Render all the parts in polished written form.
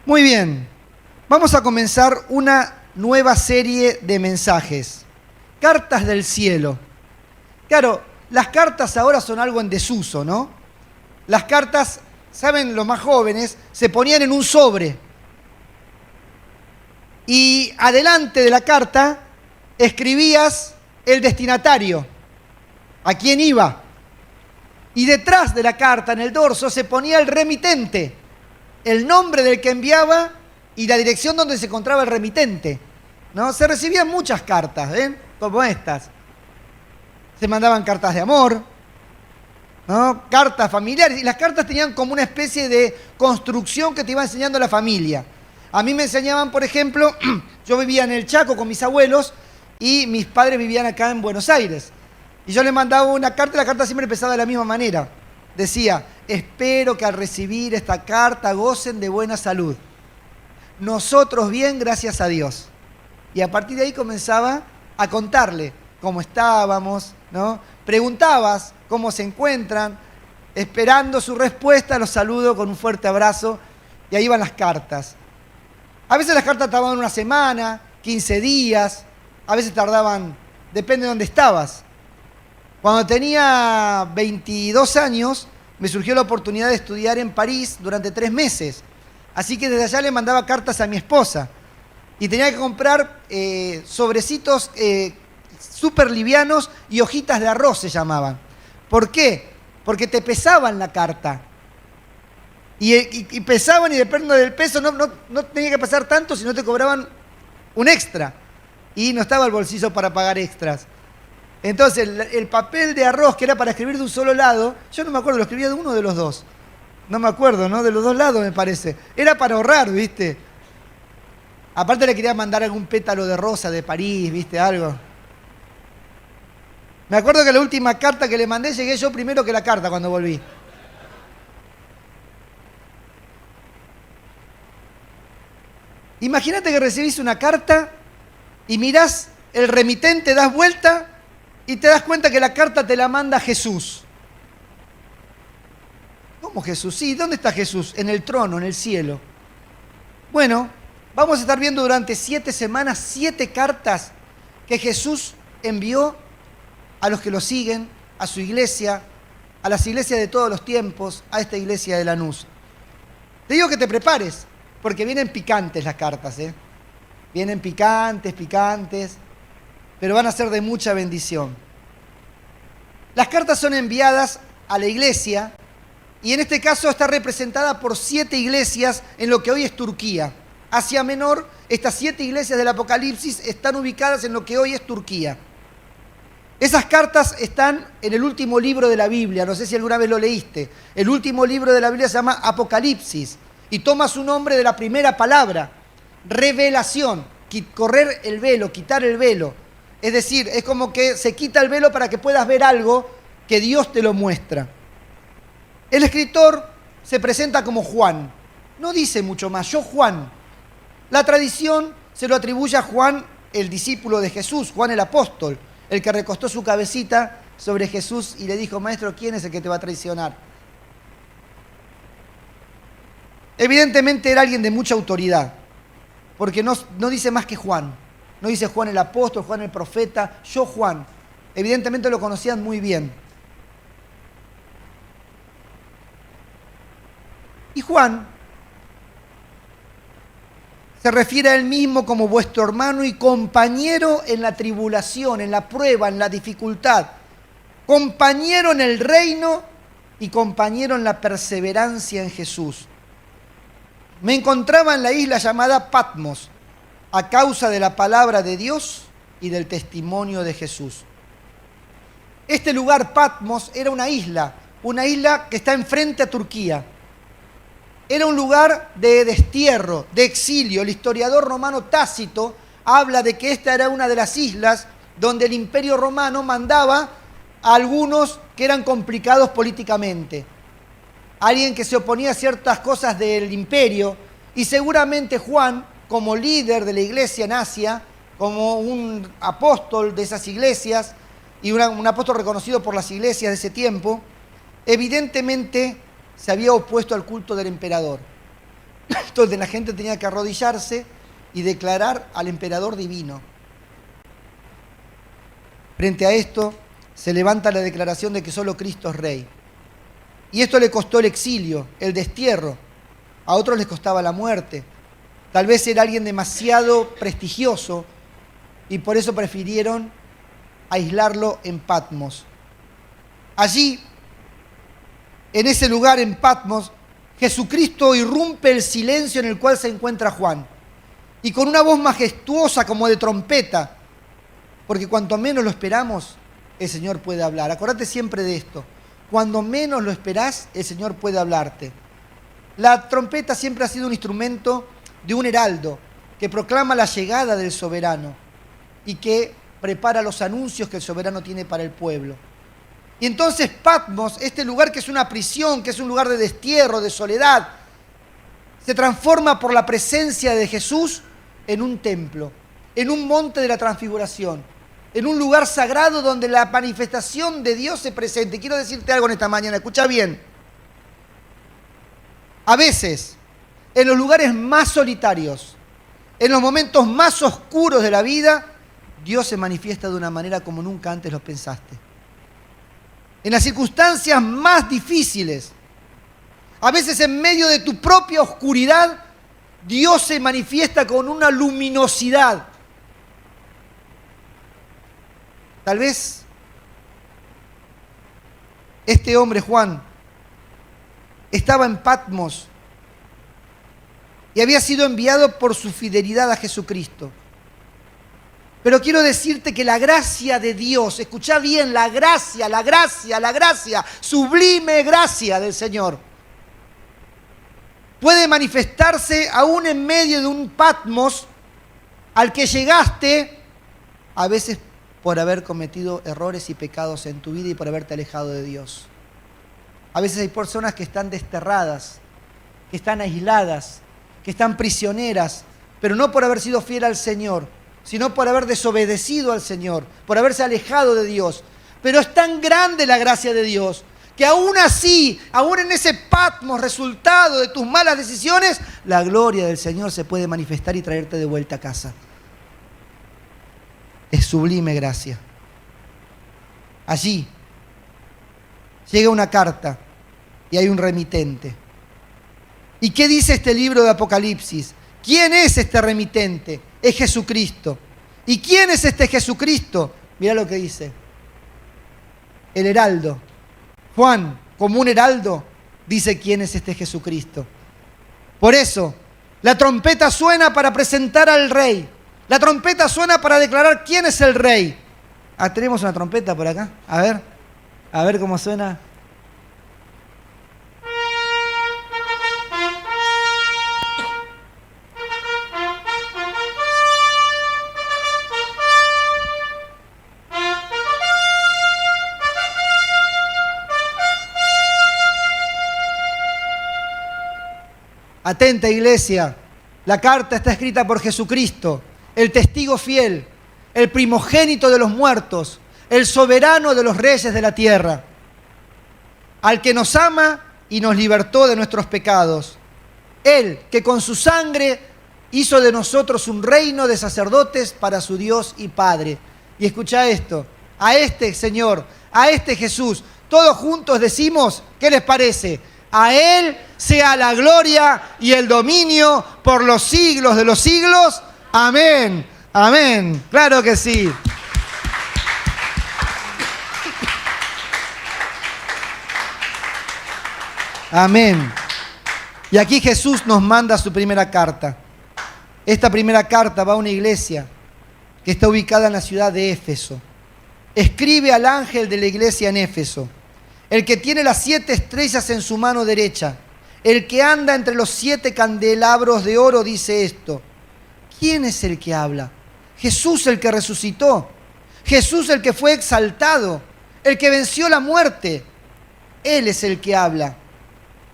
Muy bien, vamos a comenzar una nueva serie de mensajes. Cartas del cielo. Claro, las cartas ahora son algo en desuso, ¿no? Las cartas, saben, los más jóvenes, se ponían en un sobre. Y adelante de la carta escribías el destinatario, a quién iba. Y detrás de la carta, en el dorso, se ponía el remitente, el nombre del que enviaba y la dirección donde se encontraba el remitente, ¿no? Se recibían muchas cartas, ¿ven? Como estas. Se mandaban cartas de amor, ¿no? Cartas familiares. Y las cartas tenían como una especie de construcción que te iba enseñando la familia. A mí me enseñaban, por ejemplo, yo vivía en el Chaco con mis abuelos y mis padres vivían acá en Buenos Aires. Y yo le mandaba una carta y la carta siempre empezaba de la misma manera. Decía, espero que al recibir esta carta gocen de buena salud. Nosotros bien, gracias a Dios. Y a partir de ahí comenzaba a contarle cómo estábamos, ¿no? Preguntabas cómo se encuentran, esperando su respuesta, los saludo con un fuerte abrazo y ahí van las cartas. A veces las cartas tardaban una semana, 15 días, a veces tardaban, depende de dónde estabas. Cuando tenía 22 años, me surgió la oportunidad de estudiar en París durante 3 meses. Así que desde allá le mandaba cartas a mi esposa. Y tenía que comprar sobrecitos súper livianos y hojitas de arroz se llamaban. ¿Por qué? Porque te pesaban la carta. Y pesaban y depende del peso no tenía que pesar tanto si no te cobraban un extra. Y no estaba el bolsillo para pagar extras. Entonces, el papel de arroz que era para escribir de un solo lado, yo no me acuerdo, lo escribía de uno o de los dos. No me acuerdo, ¿no? De los dos lados me parece. Era para ahorrar, ¿viste? Aparte le quería mandar algún pétalo de rosa de París, ¿viste? Algo. Me acuerdo que la última carta que le mandé llegué yo primero que la carta cuando volví. Imagínate que recibís una carta y mirás el remitente, das vuelta y te das cuenta que la carta te la manda Jesús. ¿Cómo Jesús? Sí, ¿dónde está Jesús? En el trono, en el cielo. Bueno, vamos a estar viendo durante 7 semanas 7 cartas que Jesús envió a los que lo siguen, a su iglesia, a las iglesias de todos los tiempos, a esta iglesia de Lanús. Te digo que te prepares, porque vienen picantes las cartas, ¿eh? Vienen picantes, pero van a ser de mucha bendición. Las cartas son enviadas a la iglesia y en este caso está representada por 7 iglesias en lo que hoy es Turquía. Asia Menor, estas 7 iglesias del Apocalipsis están ubicadas en lo que hoy es Turquía. Esas cartas están en el último libro de la Biblia, no sé si alguna vez lo leíste. El último libro de la Biblia se llama Apocalipsis y toma su nombre de la primera palabra, revelación, correr el velo, quitar el velo. Es decir, es como que se quita el velo para que puedas ver algo que Dios te lo muestra. El escritor se presenta como Juan. No dice mucho más, yo Juan. La tradición se lo atribuye a Juan, el discípulo de Jesús, Juan el apóstol, el que recostó su cabecita sobre Jesús y le dijo, maestro, ¿quién es el que te va a traicionar? Evidentemente era alguien de mucha autoridad, porque no dice más que Juan. No dice Juan el apóstol, Juan el profeta, yo Juan. Evidentemente lo conocían muy bien. Y Juan se refiere a él mismo como vuestro hermano y compañero en la tribulación, en la prueba, en la dificultad. Compañero en el reino y compañero en la perseverancia en Jesús. Me encontraba en la isla llamada Patmos, a causa de la palabra de Dios y del testimonio de Jesús. Este lugar, Patmos, era una isla que está enfrente a Turquía. Era un lugar de destierro, de exilio. El historiador romano Tácito habla de que esta era una de las islas donde el Imperio Romano mandaba a algunos que eran complicados políticamente. Alguien que se oponía a ciertas cosas del imperio. Y seguramente Juan, como líder de la iglesia en Asia, como un apóstol de esas iglesias, y un apóstol reconocido por las iglesias de ese tiempo, evidentemente se había opuesto al culto del emperador. donde la gente tenía que arrodillarse y declarar al emperador divino. Frente a esto, se levanta la declaración de que solo Cristo es rey. Y esto le costó el exilio, el destierro. A otros les costaba la muerte. Tal vez era alguien demasiado prestigioso y por eso prefirieron aislarlo en Patmos. Allí, en ese lugar en Patmos, Jesucristo irrumpe el silencio en el cual se encuentra Juan. Y con una voz majestuosa como de trompeta, porque cuanto menos lo esperamos, el Señor puede hablar. Acordate siempre de esto. Cuando menos lo esperás, el Señor puede hablarte. La trompeta siempre ha sido un instrumento de un heraldo que proclama la llegada del soberano y que prepara los anuncios que el soberano tiene para el pueblo. Y entonces Patmos, este lugar que es una prisión, que es un lugar de destierro, de soledad, se transforma por la presencia de Jesús en un templo, en un monte de la transfiguración, en un lugar sagrado donde la manifestación de Dios se presente. Quiero decirte algo en esta mañana, escucha bien. A veces, en los lugares más solitarios, en los momentos más oscuros de la vida, Dios se manifiesta de una manera como nunca antes lo pensaste. En las circunstancias más difíciles, a veces en medio de tu propia oscuridad, Dios se manifiesta con una luminosidad. Tal vez este hombre, Juan, estaba en Patmos y había sido enviado por su fidelidad a Jesucristo. Pero quiero decirte que la gracia de Dios, escuchá bien, la gracia, sublime gracia del Señor, puede manifestarse aún en medio de un Patmos al que llegaste, a veces por haber cometido errores y pecados en tu vida y por haberte alejado de Dios. A veces hay personas que están desterradas, que están aisladas, que están prisioneras, pero no por haber sido fiel al Señor, sino por haber desobedecido al Señor, por haberse alejado de Dios. Pero es tan grande la gracia de Dios, que aún así, aún en ese Patmos resultado de tus malas decisiones, la gloria del Señor se puede manifestar y traerte de vuelta a casa. Es sublime gracia. Allí llega una carta y hay un remitente. ¿Y qué dice este libro de Apocalipsis? ¿Quién es este remitente? Es Jesucristo. ¿Y quién es este Jesucristo? Mira lo que dice. El heraldo. Juan, como un heraldo, dice quién es este Jesucristo. Por eso, la trompeta suena para presentar al rey. La trompeta suena para declarar quién es el rey. Ah, tenemos una trompeta por acá. A ver cómo suena. Atenta, iglesia, la carta está escrita por Jesucristo, el testigo fiel, el primogénito de los muertos, el soberano de los reyes de la tierra, al que nos ama y nos libertó de nuestros pecados. Él, que con su sangre hizo de nosotros un reino de sacerdotes para su Dios y Padre. Y escucha esto, a este Señor, a este Jesús, todos juntos decimos, ¿qué les parece? A Él sea la gloria y el dominio por los siglos de los siglos. Amén. Amén. Claro que sí. Amén. Y aquí Jesús nos manda su primera carta. Esta primera carta va a una iglesia que está ubicada en la ciudad de Éfeso. Escribe al ángel de la iglesia en Éfeso, el que tiene las 7 estrellas en su mano derecha, el que anda entre los 7 candelabros de oro, dice esto. ¿Quién es el que habla? Jesús, el que resucitó. Jesús, el que fue exaltado, el que venció la muerte. Él es el que habla.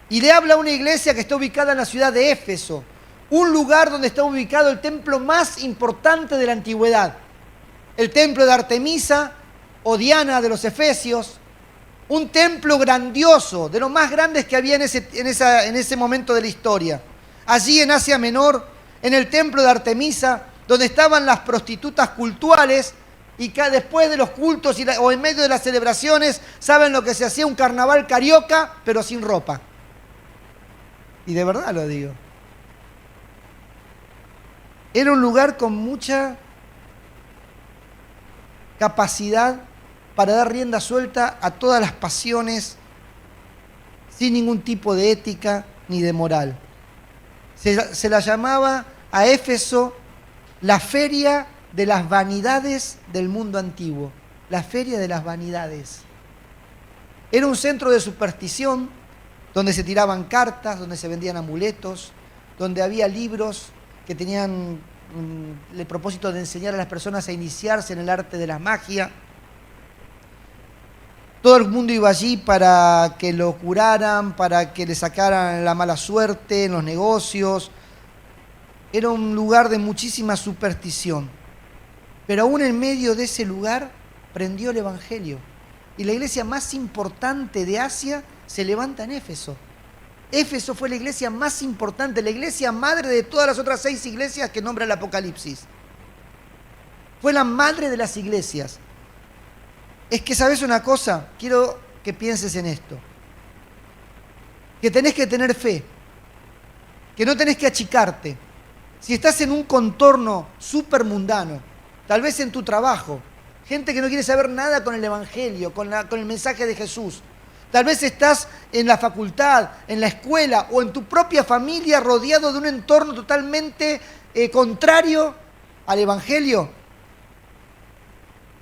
Y le habla a una iglesia que está ubicada en la ciudad de Éfeso, un lugar donde está ubicado el templo más importante de la antigüedad. El templo de Artemisa o Diana de los Efesios, un templo grandioso, de los más grandes que había en ese momento de la historia. allí en Asia Menor, en el templo de Artemisa, donde estaban las prostitutas cultuales, y que después de los cultos o en medio de las celebraciones, ¿saben lo que se hacía? Un carnaval carioca, pero sin ropa. Y de verdad lo digo. Era un lugar con mucha capacidad para dar rienda suelta a todas las pasiones, sin ningún tipo de ética ni de moral. Se la llamaba a Éfeso la feria de las vanidades del mundo antiguo. La feria de las vanidades. Era un centro de superstición donde se tiraban cartas, donde se vendían amuletos, donde había libros que tenían el propósito de enseñar a las personas a iniciarse en el arte de la magia. Todo el mundo iba allí para que lo curaran, para que le sacaran la mala suerte en los negocios. Era un lugar de muchísima superstición. Pero aún en medio de ese lugar prendió el Evangelio. Y la iglesia más importante de Asia se levanta en Éfeso. Éfeso fue la iglesia más importante, la iglesia madre de todas las otras 6 iglesias que nombra el Apocalipsis. Fue la madre de las iglesias. Es que, ¿sabes una cosa? Quiero que pienses en esto. Que tenés que tener fe. Que no tenés que achicarte. Si estás en un contorno súper mundano, tal vez en tu trabajo, gente que no quiere saber nada con el Evangelio, con el mensaje de Jesús. Tal vez estás en la facultad, en la escuela o en tu propia familia rodeado de un entorno totalmente contrario al Evangelio.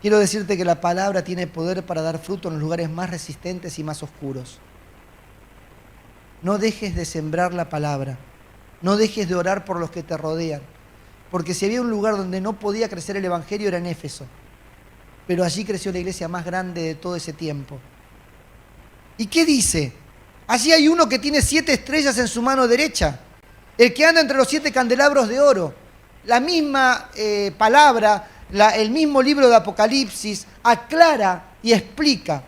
Quiero decirte que la palabra tiene poder para dar fruto en los lugares más resistentes y más oscuros. No dejes de sembrar la palabra. No dejes de orar por los que te rodean. Porque si había un lugar donde no podía crecer el Evangelio era en Éfeso. Pero allí creció la iglesia más grande de todo ese tiempo. ¿Y qué dice? Allí hay uno que tiene 7 estrellas en su mano derecha. El que anda entre los 7 candelabros de oro. La misma palabra, el mismo libro de Apocalipsis aclara y explica.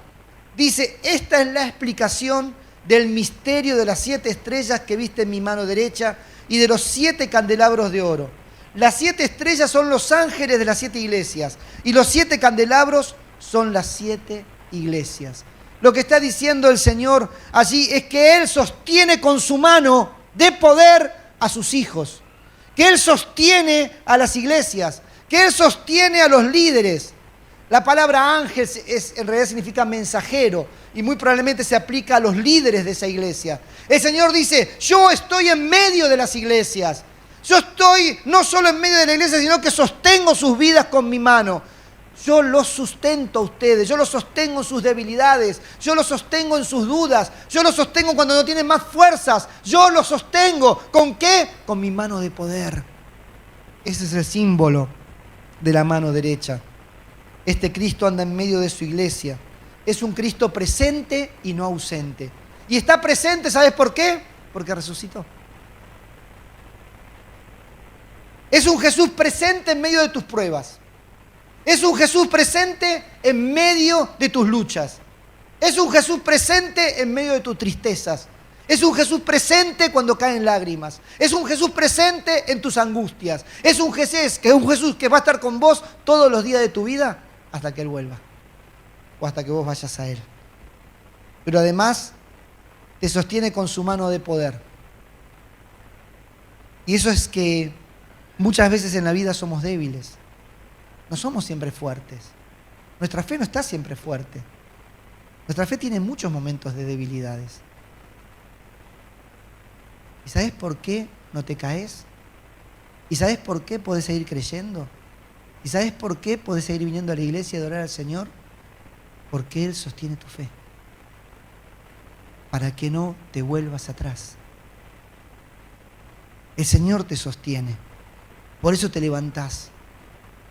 Dice, esta es la explicación del misterio de las 7 estrellas que viste en mi mano derecha y de los 7 candelabros de oro. Las 7 estrellas son los ángeles de las 7 iglesias y los 7 candelabros son las 7 iglesias. Lo que está diciendo el Señor allí es que Él sostiene con su mano de poder a sus hijos, que Él sostiene a las iglesias, que Él sostiene a los líderes. La palabra ángel en realidad significa mensajero y muy probablemente se aplica a los líderes de esa iglesia. El Señor dice, yo estoy en medio de las iglesias. Yo estoy no solo en medio de la iglesia, sino que sostengo sus vidas con mi mano. Yo los sustento a ustedes, yo los sostengo en sus debilidades, yo los sostengo en sus dudas, yo los sostengo cuando no tienen más fuerzas, yo los sostengo. ¿Con qué? Con mi mano de poder. Ese es el símbolo de la mano derecha. Este Cristo anda en medio de su iglesia. Es un Cristo presente y no ausente. Y está presente, ¿sabes por qué? Porque resucitó. Es un Jesús presente en medio de tus pruebas. Es un Jesús presente en medio de tus luchas. Es un Jesús presente en medio de tus tristezas. Es un Jesús presente cuando caen lágrimas. Es un Jesús presente en tus angustias. Es un Jesús que va a estar con vos todos los días de tu vida hasta que Él vuelva. O hasta que vos vayas a Él. Pero además te sostiene con su mano de poder. Y eso es que muchas veces en la vida somos débiles. No somos siempre fuertes. Nuestra fe no está siempre fuerte. Nuestra fe tiene muchos momentos de debilidades. ¿Y sabes por qué no te caes? ¿Y sabes por qué podés seguir creyendo? ¿Y sabes por qué podés seguir viniendo a la iglesia y adorar al Señor? Porque Él sostiene tu fe. Para que no te vuelvas atrás. El Señor te sostiene. Por eso te levantás.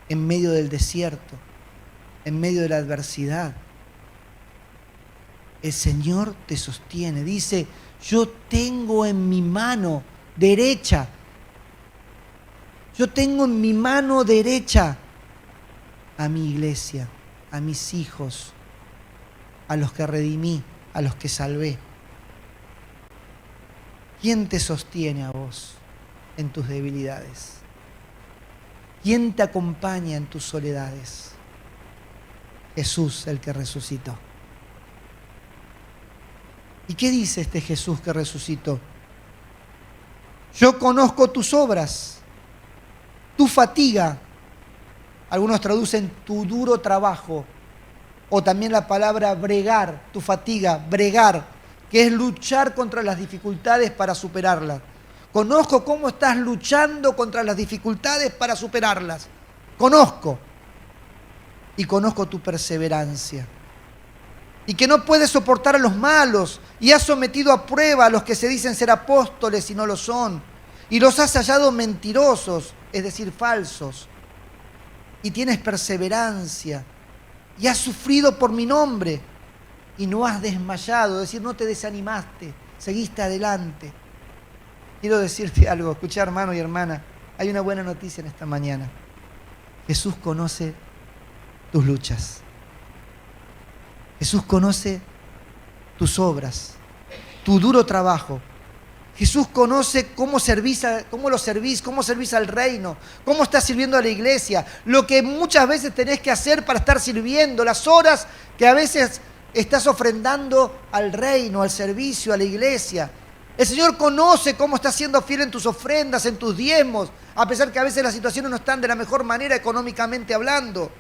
En medio del desierto, en medio de la adversidad. El Señor te sostiene. Dice, yo tengo en mi mano derecha. Yo tengo en mi mano derecha a mi iglesia, a mis hijos, a los que redimí, a los que salvé. ¿Quién te sostiene a vos en tus debilidades? ¿Quién te acompaña en tus soledades? Jesús, el que resucitó. ¿Y qué dice este Jesús que resucitó? Yo conozco tus obras, tu fatiga. Algunos traducen tu duro trabajo. O también la palabra bregar, tu fatiga, bregar, que es luchar contra las dificultades para superarlas. Conozco cómo estás luchando contra las dificultades para superarlas. Conozco. Y conozco tu perseverancia. Y que no puedes soportar a los malos. Y has sometido a prueba a los que se dicen ser apóstoles y no lo son. Y los has hallado mentirosos, es decir, falsos. Y tienes perseverancia. Y has sufrido por mi nombre. Y no has desmayado, es decir, no te desanimaste. Seguiste adelante. Quiero decirte algo, escucha, hermano y hermana. Hay una buena noticia en esta mañana. Jesús conoce tus luchas. Jesús conoce tus obras, tu duro trabajo. Jesús conoce cómo lo servís, cómo servís al reino, cómo estás sirviendo a la iglesia, lo que muchas veces tenés que hacer para estar sirviendo, las horas que a veces estás ofrendando al reino, al servicio, a la iglesia. El Señor conoce cómo estás siendo fiel en tus ofrendas, en tus diezmos, a pesar que a veces las situaciones no están de la mejor manera económicamente hablando.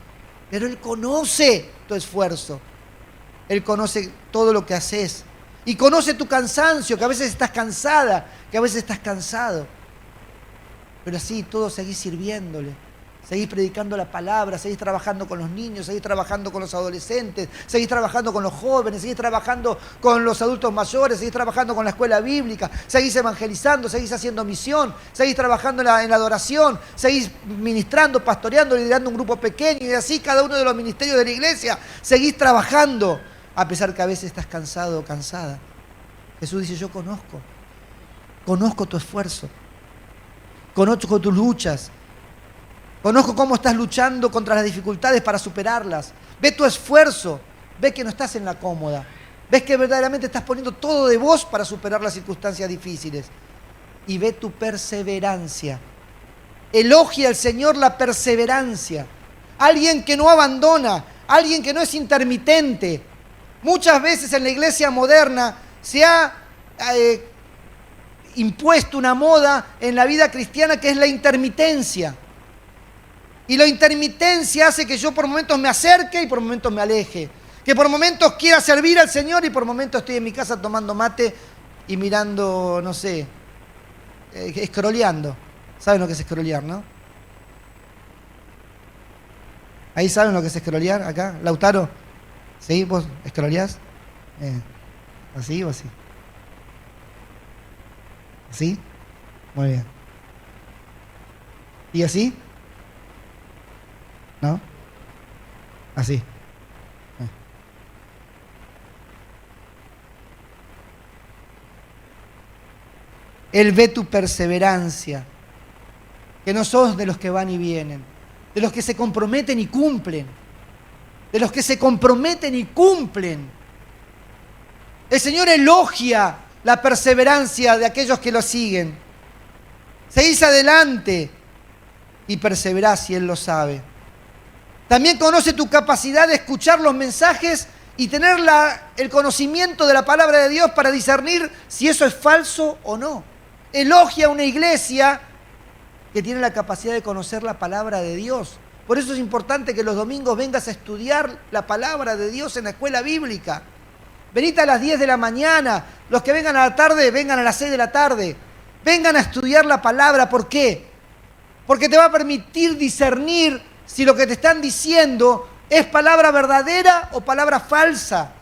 Pero Él conoce tu esfuerzo. Él conoce todo lo que haces. Y conoce tu cansancio, que a veces estás cansada, que a veces estás cansado. Pero así todos seguís sirviéndole. Seguís predicando la palabra, seguís trabajando con los niños, seguís trabajando con los adolescentes, seguís trabajando con los jóvenes, seguís trabajando con los adultos mayores, seguís trabajando con la escuela bíblica, seguís evangelizando, seguís haciendo misión, seguís trabajando en la adoración, seguís ministrando, pastoreando, liderando un grupo pequeño y así cada uno de los ministerios de la iglesia, seguís trabajando, a pesar que a veces estás cansado o cansada. Jesús dice, yo conozco tu esfuerzo, conozco tus luchas, conozco cómo estás luchando contra las dificultades para superarlas. Ve tu esfuerzo, ve que no estás en la cómoda, ves que verdaderamente estás poniendo todo de vos para superar las circunstancias difíciles. Y ve tu perseverancia. Elogia al Señor la perseverancia. Alguien que no abandona, alguien que no es intermitente. Muchas veces en la iglesia moderna se ha impuesto una moda en la vida cristiana que es la intermitencia. Y la intermitencia hace que yo por momentos me acerque y por momentos me aleje. Que por momentos quiera servir al Señor y por momentos estoy en mi casa tomando mate y mirando, no sé, scrolleando. ¿Saben lo que es scrollear, no? ¿Ahí saben lo que es scrollear acá? Lautaro, ¿sí? ¿Vos scrolleás? ¿Así o así? ¿Así? Muy bien. ¿Y así? ¿No? Así. Él ve tu perseverancia, que no sos de los que van y vienen, de los que se comprometen y cumplen, de los que se comprometen y cumplen. El Señor elogia la perseverancia de aquellos que lo siguen. Seguís adelante y perseverás si Él lo sabe. También conoce tu capacidad de escuchar los mensajes y tener el conocimiento de la palabra de Dios para discernir si eso es falso o no. Elogia a una iglesia que tiene la capacidad de conocer la palabra de Dios. Por eso es importante que los domingos vengas a estudiar la palabra de Dios en la escuela bíblica. Venite a las 10 de la mañana. Los que vengan a la tarde, vengan a las 6 de la tarde. Vengan a estudiar la palabra. ¿Por qué? Porque te va a permitir discernir si lo que te están diciendo es palabra verdadera o palabra falsa.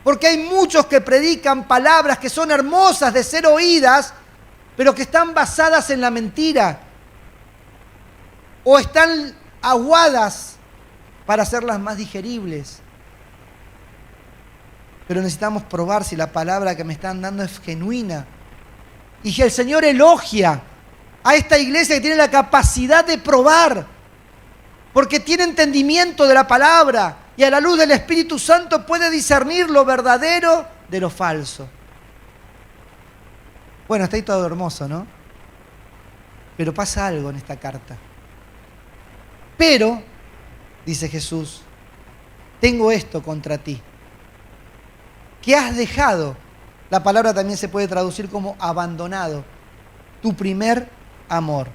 Porque hay muchos que predican palabras que son hermosas de ser oídas, pero que están basadas en la mentira. O están aguadas para hacerlas más digeribles. Pero necesitamos probar si la palabra que me están dando es genuina. Y que el Señor elogia a esta iglesia que tiene la capacidad de probar, porque tiene entendimiento de la palabra y a la luz del Espíritu Santo puede discernir lo verdadero de lo falso. Bueno, está ahí todo hermoso, ¿no? Pero pasa algo en esta carta. Pero, dice Jesús, tengo esto contra ti, que has dejado, la palabra también se puede traducir como abandonado, tu primer amor.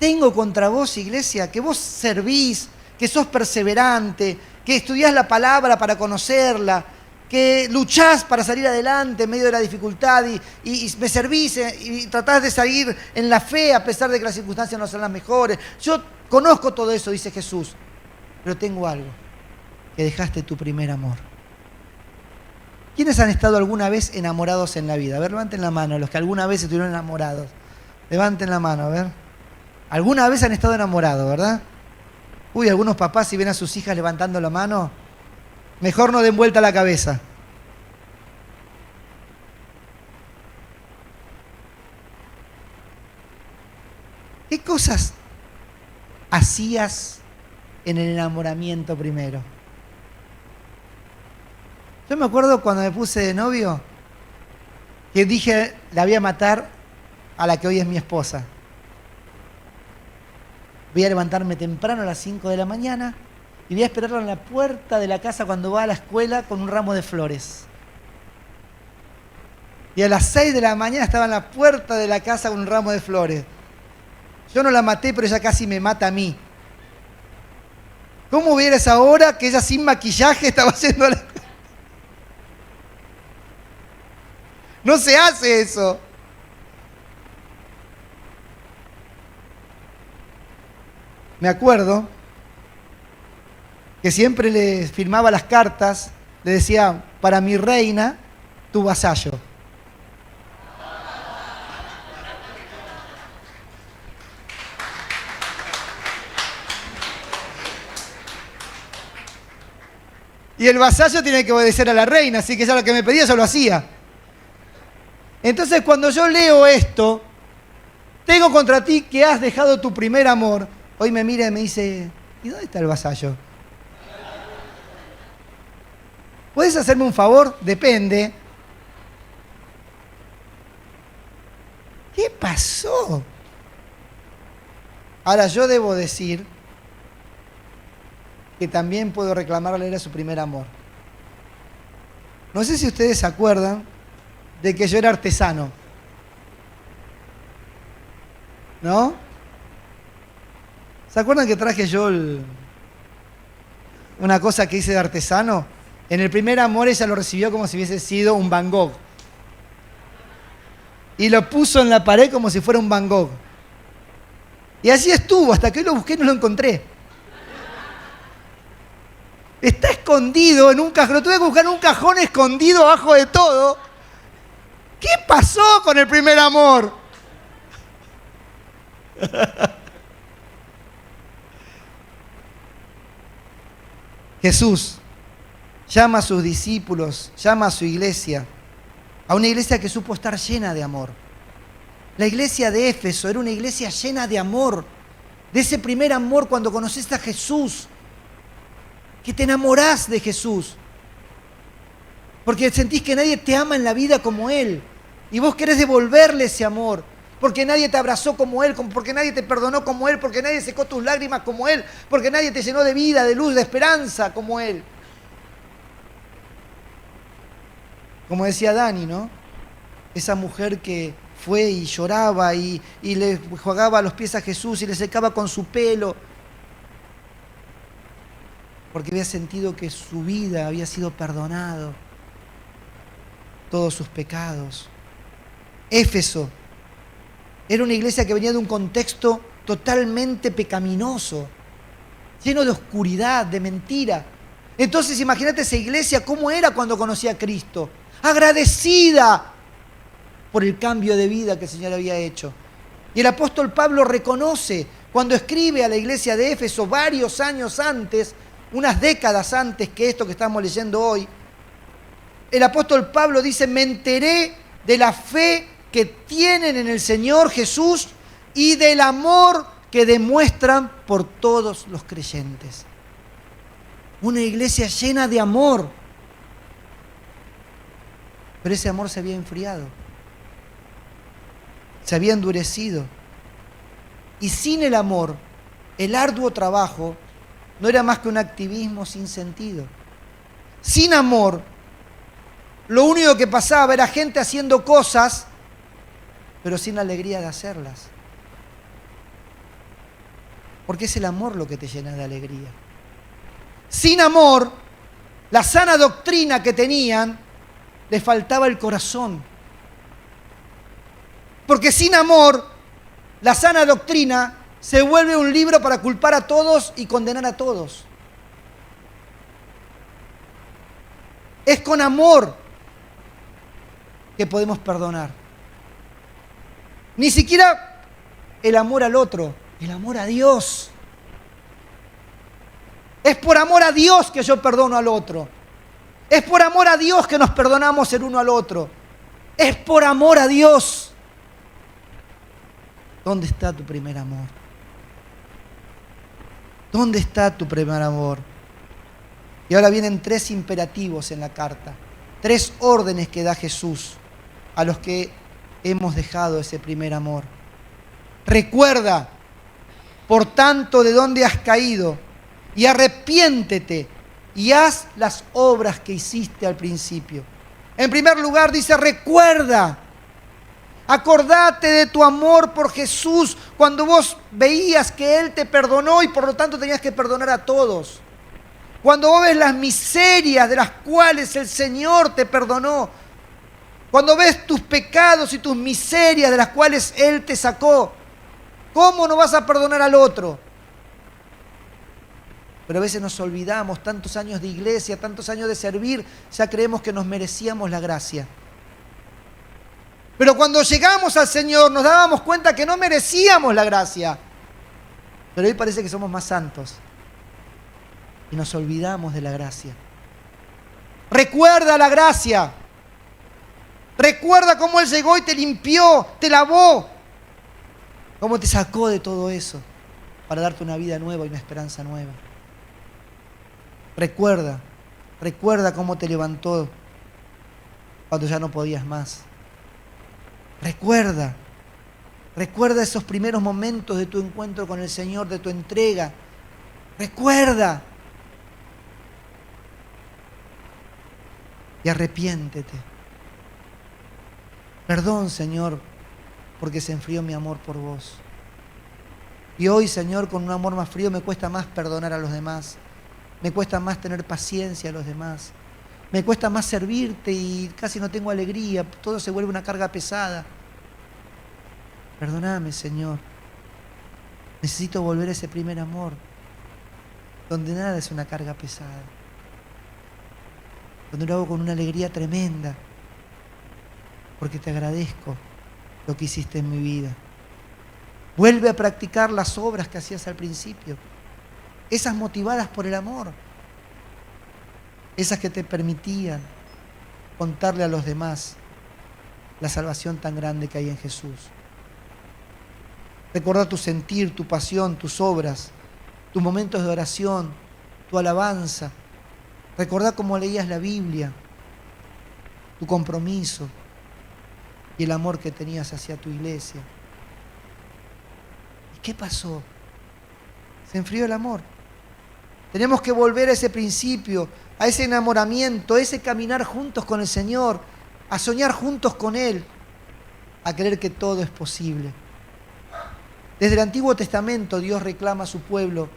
Tengo contra vos, iglesia, que vos servís, que sos perseverante, que estudiás la palabra para conocerla, que luchás para salir adelante en medio de la dificultad y me servís y tratás de salir en la fe a pesar de que las circunstancias no son las mejores. Yo conozco todo eso, dice Jesús, pero tengo algo, que dejaste tu primer amor. ¿Quiénes han estado alguna vez enamorados en la vida? A ver, levanten la mano, los que alguna vez estuvieron enamorados. Levanten la mano, a ver. ¿Alguna vez han estado enamorados, verdad? Uy, algunos papás si ven a sus hijas levantando la mano, mejor no den vuelta la cabeza. ¿Qué cosas hacías en el enamoramiento primero? Yo me acuerdo cuando me puse de novio, que dije, la voy a matar a la que hoy es mi esposa. Voy a levantarme temprano a las 5 de la mañana y voy a esperarla en la puerta de la casa cuando va a la escuela con un ramo de flores. Y a las 6 de la mañana estaba en la puerta de la casa con un ramo de flores. Yo no la maté, pero ella casi me mata a mí. ¿Cómo hubiera esa hora que ella sin maquillaje estaba haciendo la... No se hace eso. Me acuerdo que siempre le firmaba las cartas, le decía, para mi reina, tu vasallo. Y el vasallo tiene que obedecer a la reina, así que ya lo que me pedía yo lo hacía. Entonces cuando yo leo esto, tengo contra ti que has dejado tu primer amor. Hoy me mira y me dice, ¿y dónde está el vasallo? ¿Puedes hacerme un favor? Depende. ¿Qué pasó? Ahora yo debo decir que también puedo reclamarle a su primer amor. No sé si ustedes se acuerdan de que yo era artesano. ¿No? ¿Se acuerdan que traje yo una cosa que hice de artesano? En el primer amor ella lo recibió como si hubiese sido un Van Gogh. Y lo puso en la pared como si fuera un Van Gogh. Y así estuvo, hasta que hoy lo busqué y no lo encontré. Está escondido en un cajón. Lo tuve que buscar en un cajón escondido abajo de todo. ¿Qué pasó con el primer amor? Jesús llama a sus discípulos, llama a su iglesia, a una iglesia que supo estar llena de amor. La iglesia de Éfeso era una iglesia llena de amor, de ese primer amor cuando conociste a Jesús, que te enamorás de Jesús, porque sentís que nadie te ama en la vida como Él, y vos querés devolverle ese amor, porque nadie te abrazó como Él, porque nadie te perdonó como Él, porque nadie secó tus lágrimas como Él, porque nadie te llenó de vida, de luz, de esperanza como Él. Como decía Dani, ¿no? Esa mujer que fue y lloraba y le jugaba a los pies a Jesús y le secaba con su pelo, porque había sentido que su vida había sido perdonado, todos sus pecados. Éfeso era una iglesia que venía de un contexto totalmente pecaminoso, lleno de oscuridad, de mentira. Entonces imagínate esa iglesia cómo era cuando conocía a Cristo, agradecida por el cambio de vida que el Señor había hecho. Y el apóstol Pablo reconoce, cuando escribe a la iglesia de Éfeso varios años antes, unas décadas antes que esto que estamos leyendo hoy, el apóstol Pablo dice, me enteré de la fe que tienen en el Señor Jesús y del amor que demuestran por todos los creyentes. Una iglesia llena de amor. Pero ese amor se había enfriado, se había endurecido. Y sin el amor, el arduo trabajo no era más que un activismo sin sentido. Sin amor, lo único que pasaba era gente haciendo cosas, pero sin alegría de hacerlas. Porque es el amor lo que te llena de alegría. Sin amor, la sana doctrina que tenían, les faltaba el corazón. Porque sin amor, la sana doctrina se vuelve un libro para culpar a todos y condenar a todos. Es con amor que podemos perdonar. Ni siquiera el amor al otro, el amor a Dios. Es por amor a Dios que yo perdono al otro. Es por amor a Dios que nos perdonamos el uno al otro. Es por amor a Dios. ¿Dónde está tu primer amor? ¿Dónde está tu primer amor? Y ahora vienen 3 imperativos en la carta, 3 órdenes que da Jesús a los que hemos dejado ese primer amor. Recuerda, por tanto, de dónde has caído, y arrepiéntete y haz las obras que hiciste al principio. En primer lugar dice, recuerda. Acordate de tu amor por Jesús cuando vos veías que Él te perdonó y por lo tanto tenías que perdonar a todos. Cuando vos ves las miserias de las cuales el Señor te perdonó. Cuando ves tus pecados y tus miserias de las cuales Él te sacó. ¿Cómo no vas a perdonar al otro? Pero a veces nos olvidamos, tantos años de iglesia, tantos años de servir, ya creemos que nos merecíamos la gracia. Pero cuando llegamos al Señor nos dábamos cuenta que no merecíamos la gracia. Pero hoy parece que somos más santos. Y nos olvidamos de la gracia. Recuerda la gracia. Recuerda cómo Él llegó y te limpió, te lavó. Cómo te sacó de todo eso para darte una vida nueva y una esperanza nueva. Recuerda cómo te levantó cuando ya no podías más. Recuerda esos primeros momentos de tu encuentro con el Señor, de tu entrega. Recuerda. Y arrepiéntete. Perdón, Señor, porque se enfrió mi amor por vos. Y hoy, Señor, con un amor más frío me cuesta más perdonar a los demás. Me cuesta más tener paciencia a los demás. Me cuesta más servirte y casi no tengo alegría. Todo se vuelve una carga pesada. Perdóname, Señor. Necesito volver a ese primer amor, donde nada es una carga pesada. Donde lo hago con una alegría tremenda, porque te agradezco lo que hiciste en mi vida. Vuelve a practicar las obras que hacías al principio. Esas motivadas por el amor. Esas que te permitían contarle a los demás la salvación tan grande que hay en Jesús. Recordá tu sentir, tu pasión, tus obras, tus momentos de oración, tu alabanza. Recordá cómo leías la Biblia, tu compromiso y el amor que tenías hacia tu iglesia. ¿Y qué pasó? Se enfrió el amor. Tenemos que volver a ese principio, a ese enamoramiento, a ese caminar juntos con el Señor, a soñar juntos con Él, a creer que todo es posible. Desde el Antiguo Testamento Dios reclama a su pueblo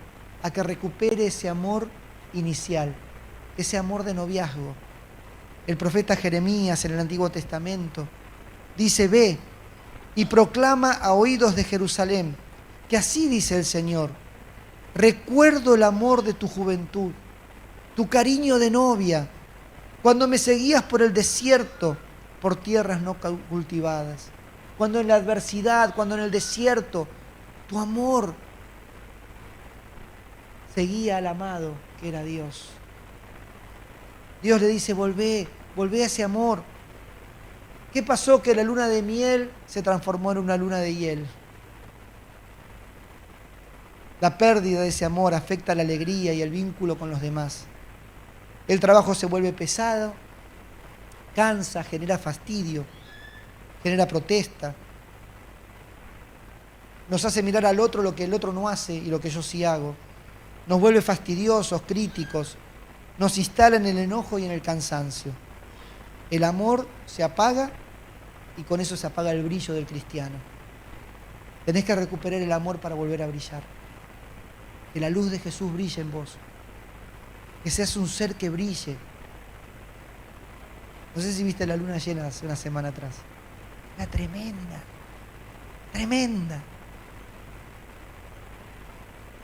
a que recupere ese amor inicial, ese amor de noviazgo. El profeta Jeremías en el Antiguo Testamento dice, ve y proclama a oídos de Jerusalén, que así dice el Señor, recuerdo el amor de tu juventud, tu cariño de novia, cuando me seguías por el desierto, por tierras no cultivadas, cuando en la adversidad, cuando en el desierto, tu amor seguía al amado que era Dios. Dios le dice, volvé a ese amor. ¿Qué pasó? Que la luna de miel se transformó en una luna de hiel. La pérdida de ese amor afecta la alegría y el vínculo con los demás. El trabajo se vuelve pesado, cansa, genera fastidio, genera protesta. Nos hace mirar al otro lo que el otro no hace y lo que yo sí hago. Nos vuelve fastidiosos, críticos. Nos instala en el enojo y en el cansancio. El amor se apaga y con eso se apaga el brillo del cristiano. Tenés que recuperar el amor para volver a brillar. Que la luz de Jesús brille en vos. Que seas un ser que brille. No sé si viste la luna llena hace una semana atrás. Era tremenda, tremenda.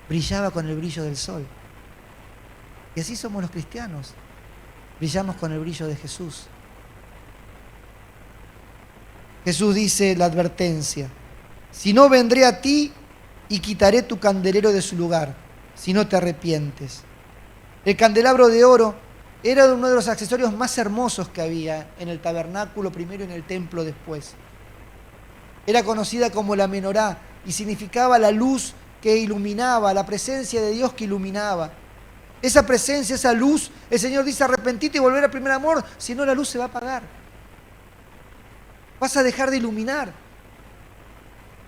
Brillaba con el brillo del sol. Y así somos los cristianos. Brillamos con el brillo de Jesús. Jesús dice la advertencia: si no, vendré a ti y quitaré tu candelero de su lugar, si no te arrepientes. El candelabro de oro era uno de los accesorios más hermosos que había en el tabernáculo primero y en el templo después. Era conocida como la menorá y significaba la luz que iluminaba, la presencia de Dios que iluminaba. Esa presencia, esa luz, el Señor dice: arrepentite y volver al primer amor, si no la luz se va a apagar. Vas a dejar de iluminar.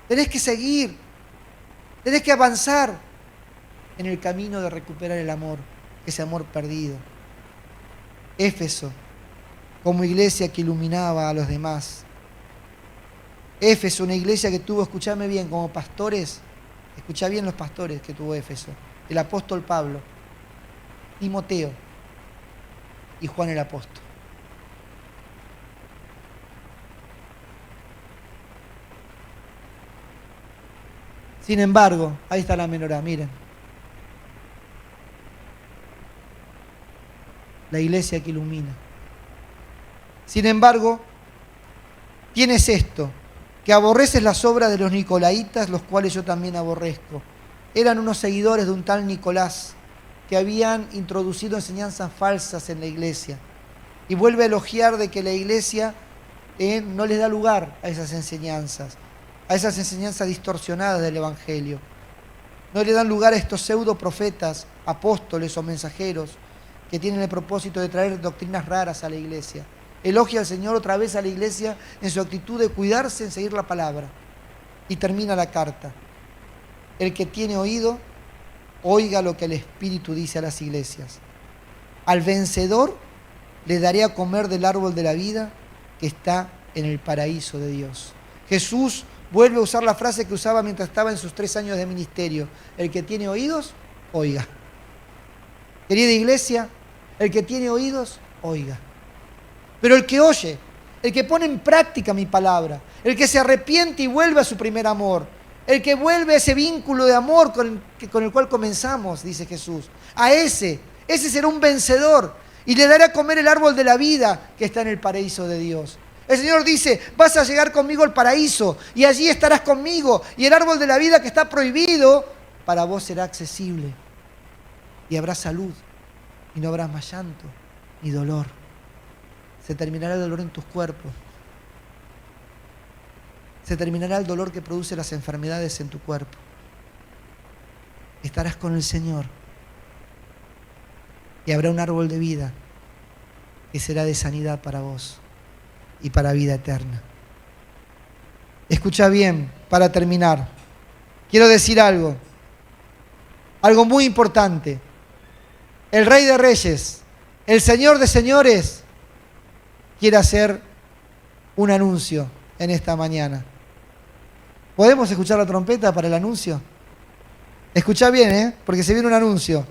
Tenés que seguir, tenés que avanzar en el camino de recuperar el amor, ese amor perdido. Éfeso, como iglesia que iluminaba a los demás. Éfeso, una iglesia que tuvo, escuchame bien, como pastores, escuchá bien los pastores que tuvo Éfeso: el apóstol Pablo, Timoteo y Juan el apóstol. Sin embargo, ahí está la menorá, miren. La iglesia que ilumina. Sin embargo, tienes esto, que aborreces las obras de los nicolaitas, los cuales yo también aborrezco. Eran unos seguidores de un tal Nicolás, que habían introducido enseñanzas falsas en la iglesia. Y vuelve a elogiar de que la iglesia no les da lugar a esas enseñanzas distorsionadas del Evangelio. No le dan lugar a estos pseudo profetas, apóstoles o mensajeros que tienen el propósito de traer doctrinas raras a la iglesia. Elogia al Señor otra vez a la iglesia en su actitud de cuidarse en seguir la palabra. Y termina la carta: el que tiene oído, oiga lo que el Espíritu dice a las iglesias. Al vencedor le daré a comer del árbol de la vida que está en el paraíso de Dios. Jesús vuelve a usar la frase que usaba mientras estaba en sus 3 años de ministerio: el que tiene oídos, oiga. Querida iglesia, el que tiene oídos, oiga. Pero el que oye, el que pone en práctica mi palabra, el que se arrepiente y vuelve a su primer amor, el que vuelve a ese vínculo de amor con el cual comenzamos, dice Jesús, a ese será un vencedor y le daré a comer el árbol de la vida que está en el paraíso de Dios. El Señor dice: vas a llegar conmigo al paraíso y allí estarás conmigo, y el árbol de la vida que está prohibido para vos será accesible, y habrá salud y no habrá más llanto ni dolor. Se terminará el dolor en tus cuerpos, se terminará el dolor que produce las enfermedades en tu cuerpo. Estarás con el Señor y habrá un árbol de vida que será de sanidad para vos y para vida eterna. Escucha bien, para terminar. Quiero decir algo muy importante. El Rey de Reyes, el Señor de Señores, quiere hacer un anuncio en esta mañana. ¿Podemos escuchar la trompeta para el anuncio? Escucha bien, porque se viene un anuncio.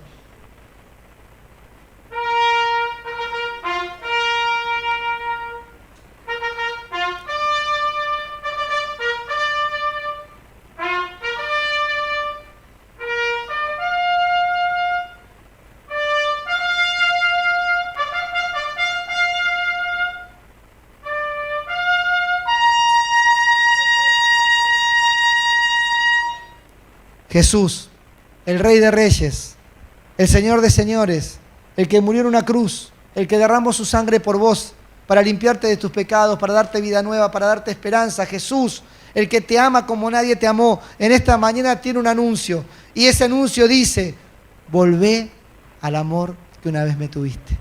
Jesús, el Rey de Reyes, el Señor de Señores, el que murió en una cruz, el que derramó su sangre por vos para limpiarte de tus pecados, para darte vida nueva, para darte esperanza. Jesús, el que te ama como nadie te amó, en esta mañana tiene un anuncio. Y ese anuncio dice: volvé al amor que una vez me tuviste.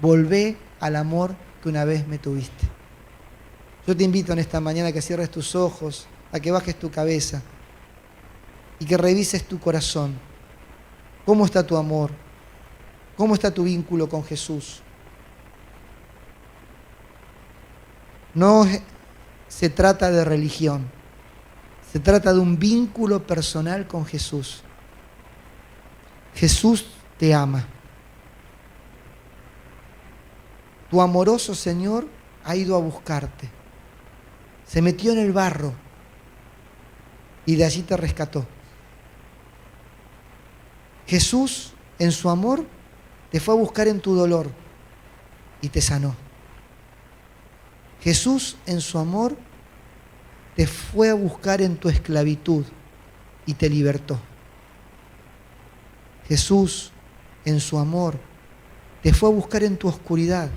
Volvé al amor que una vez me tuviste. Yo te invito en esta mañana a que cierres tus ojos, a que bajes tu cabeza y que revises tu corazón. ¿Cómo está tu amor? ¿Cómo está tu vínculo con Jesús? No se trata de religión, se trata de un vínculo personal con Jesús. Jesús te ama. Tu amoroso Señor ha ido a buscarte. Se metió en el barro y de allí te rescató. Jesús, en su amor, te fue a buscar en tu dolor y te sanó. Jesús, en su amor, te fue a buscar en tu esclavitud y te libertó. Jesús, en su amor, te fue a buscar en tu oscuridad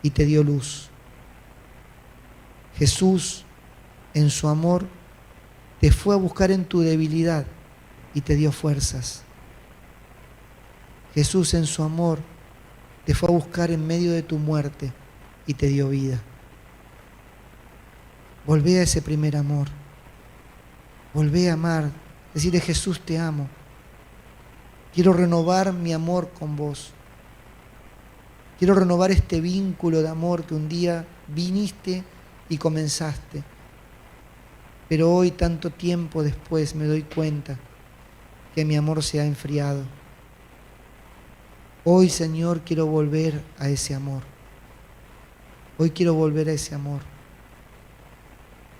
y te dio luz. Jesús, en su amor, te fue a buscar en tu debilidad y te dio fuerzas. Jesús, en su amor, te fue a buscar en medio de tu muerte y te dio vida. Volvé a ese primer amor. Volvé a amar. Decirle: Jesús, te amo. Quiero renovar mi amor con vos. Quiero renovar este vínculo de amor que un día viniste y comenzaste. Pero hoy, tanto tiempo después, me doy cuenta que mi amor se ha enfriado. Hoy, Señor, quiero volver a ese amor. Hoy quiero volver a ese amor.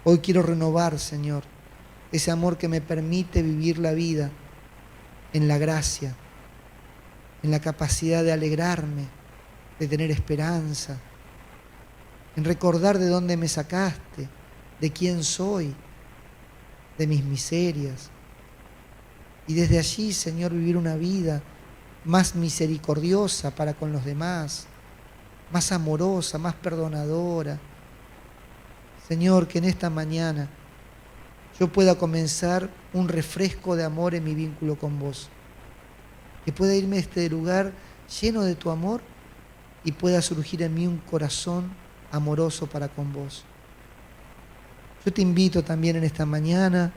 Hoy quiero renovar, Señor, ese amor que me permite vivir la vida en la gracia, en la capacidad de alegrarme, de tener esperanza, en recordar de dónde me sacaste, de quién soy, de mis miserias. Y desde allí, Señor, vivir una vida más misericordiosa para con los demás, más amorosa, más perdonadora. Señor, que en esta mañana yo pueda comenzar un refresco de amor en mi vínculo con vos. Que pueda irme a este lugar lleno de tu amor y pueda surgir en mí un corazón amoroso para con vos. Yo te invito también en esta mañana,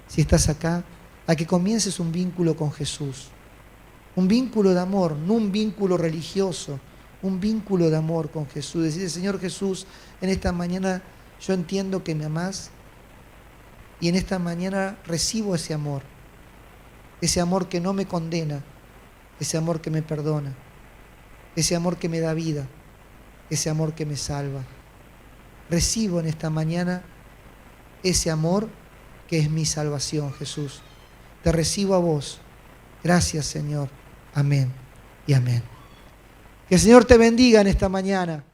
si estás acá, a que comiences un vínculo con Jesús. Un vínculo de amor, no un vínculo religioso, un vínculo de amor con Jesús. Decirle: Señor Jesús, en esta mañana yo entiendo que me amás y en esta mañana recibo ese amor que no me condena, ese amor que me perdona, ese amor que me da vida, ese amor que me salva. Recibo en esta mañana ese amor que es mi salvación, Jesús. Te recibo a vos. Gracias, Señor. Amén y amén. Que el Señor te bendiga en esta mañana.